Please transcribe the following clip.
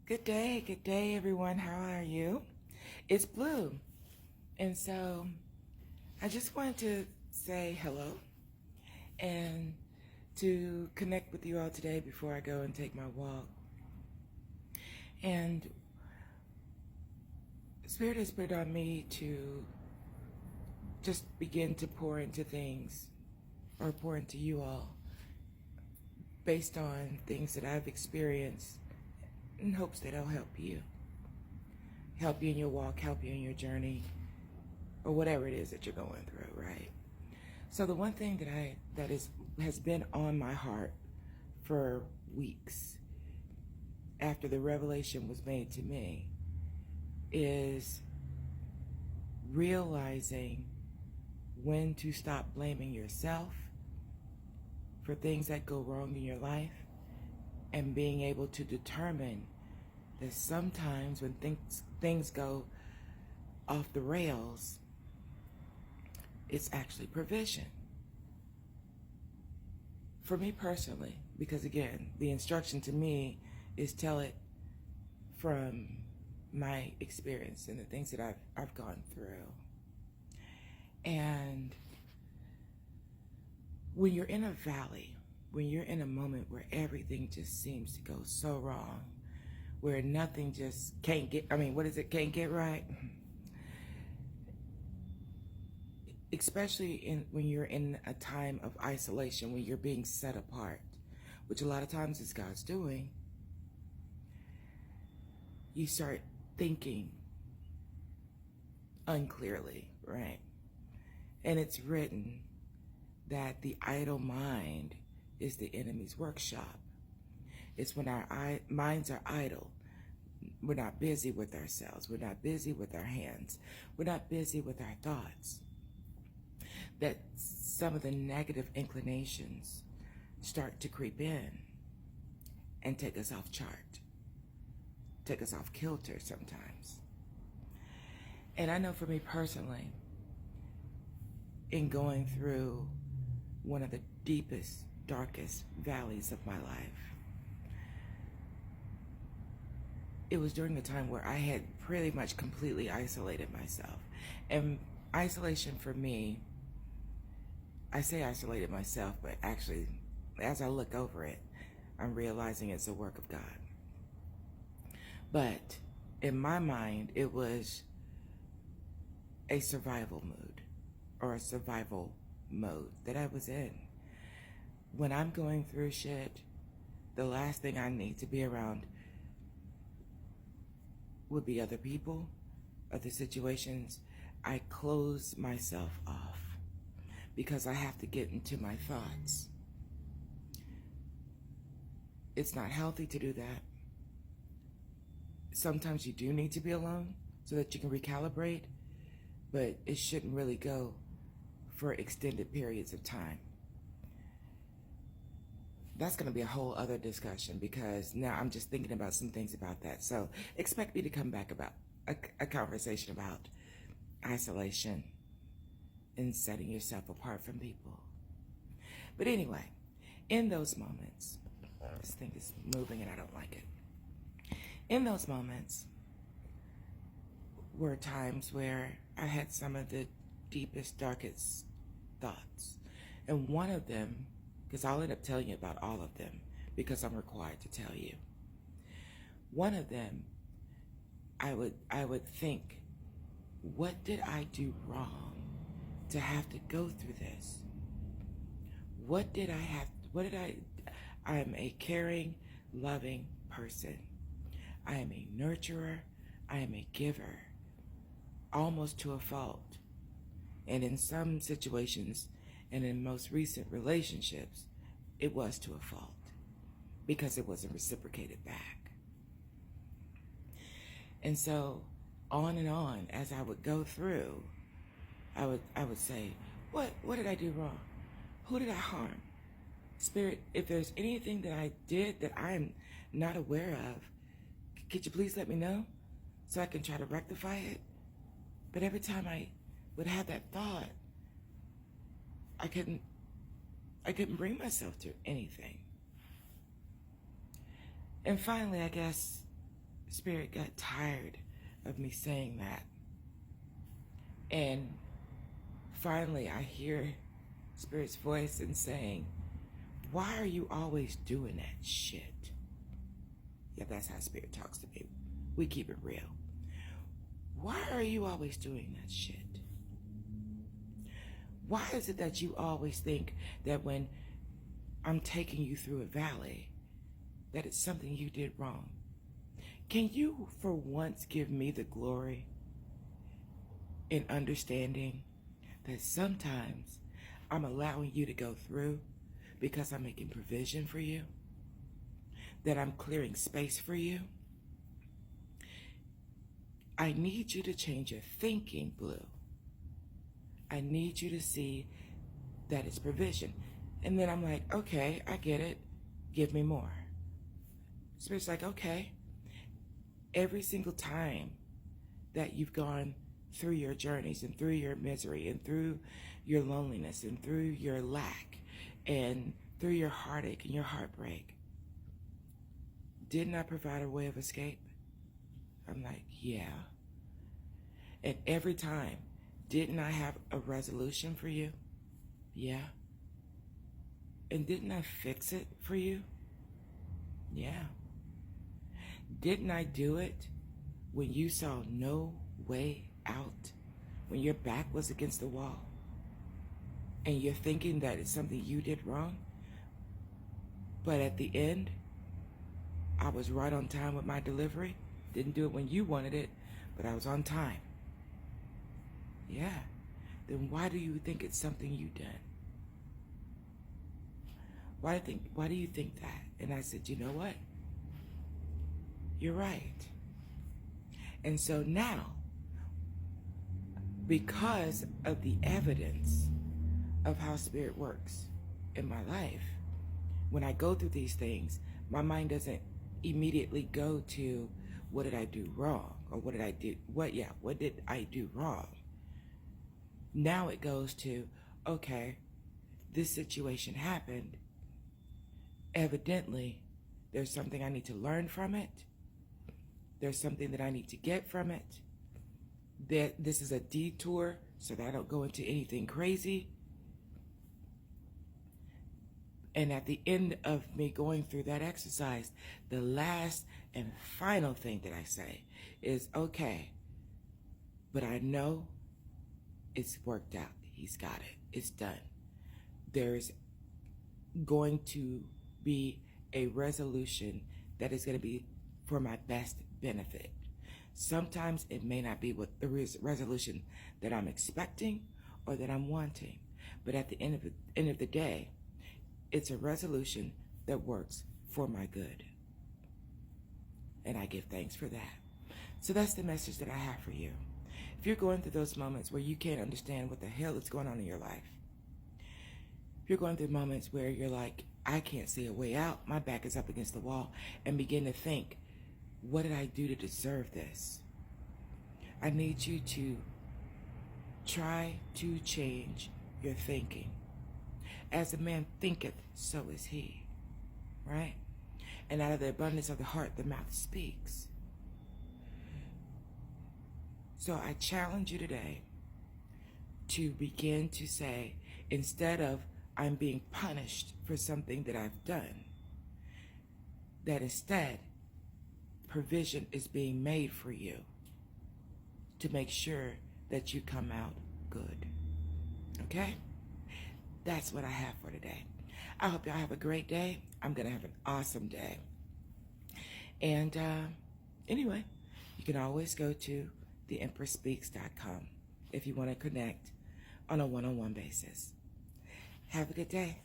Good day, everyone. How are you? It's Blue. And so I just wanted to say hello and to connect with you all today before I go and take my walk. And Spirit has put on me to just begin to pour into things or pour into you all based on things that I've experienced in hopes that it'll help you. Help you in your walk, help you in your journey, or whatever it is that you're going through, right? So the one thing that has been on my heart for weeks after the revelation was made to me is realizing when to stop blaming yourself for things that go wrong in your life and being able to determine that sometimes when things go off the rails, it's actually provision. For me personally, because again, the instruction to me is tell it from my experience and the things that I've gone through. And when you're in a valley, when you're in a moment where everything just seems to go so wrong, where nothing just can't get right? Especially when you're in a time of isolation, when you're being set apart, which a lot of times is God's doing, you start thinking unclearly, right? And it's written that the idle mind is the enemy's workshop. It's when our minds are idle. We're not busy with ourselves. We're not busy with our hands. We're not busy with our thoughts. That some of the negative inclinations start to creep in and take us off chart, take us off kilter sometimes. And I know for me personally, in going through one of the deepest, darkest valleys of my life, it was during the time where I had pretty much completely isolated myself. And isolation for me, I say isolated myself, but actually, as I look over it, I'm realizing it's a work of God. But in my mind, it was a survival mood or a survival mode that I was in. When I'm going through shit, the last thing I need to be around would be other people, other situations. I close myself off because I have to get into my thoughts. It's not healthy to do that. Sometimes you do need to be alone so that you can recalibrate, but it shouldn't really go for extended periods of time. That's going to be a whole other discussion because now I'm just thinking about some things about that. So expect me to come back about a conversation about isolation and setting yourself apart from people. But anyway, in those moments, this thing is moving and I don't like it. In those moments were times where I had some of the deepest, darkest thoughts. And one of them, because I'll end up telling you about all of them because I'm required to tell you. One of them, I would think, what did I do wrong to have to go through this? I am a caring, loving person. I am a nurturer. I am a giver, almost to a fault. And in some situations, and in most recent relationships, it was to a fault because it wasn't reciprocated back. And so on and on, as I would go through, I would say, what did I do wrong? Who did I harm? Spirit, if there's anything that I did that I am not aware of, could you please let me know so I can try to rectify it? But every time I would have that thought, I couldn't bring myself to anything. And finally, I guess Spirit got tired of me saying that. And finally, I hear Spirit's voice and saying, why are you always doing that shit? Yeah, that's how Spirit talks to me. We keep it real. Why are you always doing that shit? Why is it that you always think that when I'm taking you through a valley, that it's something you did wrong? Can you, for once, give me the glory in understanding that sometimes I'm allowing you to go through because I'm making provision for you, that I'm clearing space for you? I need you to change your thinking, Blue. I need you to see that it's provision. And then I'm like, okay, I get it. Give me more. Spirit's like, okay. Every single time that you've gone through your journeys and through your misery and through your loneliness and through your lack and through your heartache and your heartbreak, didn't I provide a way of escape? I'm like, yeah. And every time, didn't I have a resolution for you? Yeah. And didn't I fix it for you? Yeah. Didn't I do it when you saw no way out? When your back was against the wall? And you're thinking that it's something you did wrong? But at the end, I was right on time with my delivery. Didn't do it when you wanted it, but I was on time. Yeah. Then why do you think it's something you done? Why do you think that? And I said, you know what? You're right. And so now, because of the evidence of how Spirit works in my life, when I go through these things, my mind doesn't immediately go to, what did I do wrong? Or what did I do wrong? Now it goes to, okay, this situation happened. Evidently, there's something I need to learn from it. There's something that I need to get from it. That this is a detour so that I don't go into anything crazy. And at the end of me going through that exercise, the last and final thing that I say is, okay, but I know it's worked out. He's got it. It's done. There's going to be a resolution that is going to be for my best benefit. Sometimes it may not be what the resolution that I'm expecting or that I'm wanting, but at the end of the day, it's a resolution that works for my good. And I give thanks for that. So that's the message that I have for you. If you're going through those moments where you can't understand what the hell is going on in your life, if you're going through moments where you're like, I can't see a way out, my back is up against the wall, and begin to think, what did I do to deserve this? I need you to try to change your thinking. As a man thinketh, so is he. Right? And out of the abundance of the heart, the mouth speaks. So I challenge you today to begin to say, instead of I'm being punished for something that I've done, that instead provision is being made for you to make sure that you come out good. Okay? That's what I have for today. I hope y'all have a great day. I'm going to have an awesome day. And anyway, you can always go to theempressspeaks.com if you want to connect on a one-on-one basis. Have a good day.